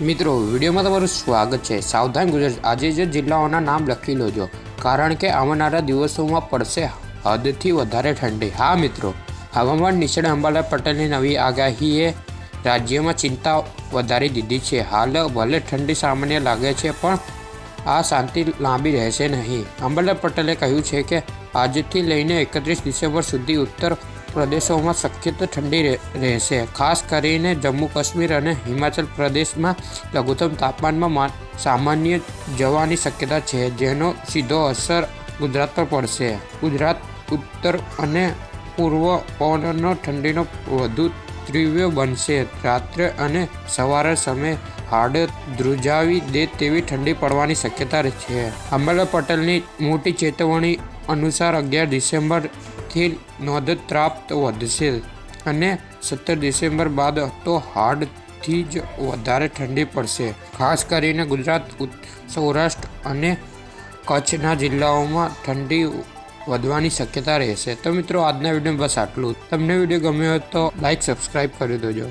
મિત્રો વિડીયોમાં તમારું સ્વાગત છે। સાવધાન ગુજરાત આજે જે જિલ્લાઓના નામ લખી લેજો, કારણ કે આવનારા દિવસોમાં પડશે હદથી વધારે ઠંડી। હા મિત્રો, હવામાન નિષ્ણાત અંબાલાલ પટેલની નવી આગાહીએ રાજ્યમાં ચિંતા વધારી દીધી છે। હાલ ભલે ઠંડી સામાન્ય લાગે છે, પણ આ શાંતિ લાંબી રહેશે નહીં। અંબાલાલ પટેલે કહ્યું છે કે આજથી લઈને 31 ડિસેમ્બર સુધી ઉત્તર પ્રદેશોમાં શક્યતા ઠંડી રહેશે। ખાસ કરીને જમ્મુ કાશ્મીર અને હિમાચલ પ્રદેશમાં લઘુત્તમ તાપમાનમાં સામાન્ય જવાની શક્યતા છે, જેનો સીધો અસર ગુજરાત પર પડશે। ગુજરાત ઉત્તર અને પૂર્વ પવનનો ઠંડીનો વધુ તીવ્ર બનશે। રાત્રે અને સવારે સમયે હાડ ધ્રુજાવી દે તેવી ઠંડી પડવાની શક્યતા છે। અંબાલાલ પટેલની મોટી ચેતવણી અનુસાર 11 ડિસેમ્બરથી નોંધપાત્ર વધશે અને 17 ડિસેમ્બર બાદ તો હાડથી જ વધારે ઠંડી પડશે। ખાસ કરીને ગુજરાત, સૌરાષ્ટ્ર અને કચ્છના જિલ્લાઓમાં ઠંડી વધવાની શક્યતા રહેશે। તો મિત્રો, આજના વિડીયોમાં બસ આટલું। તમને વિડીયો ગમ્યો હોય તો લાઈક, સબસ્ક્રાઈબ કરી દેજો।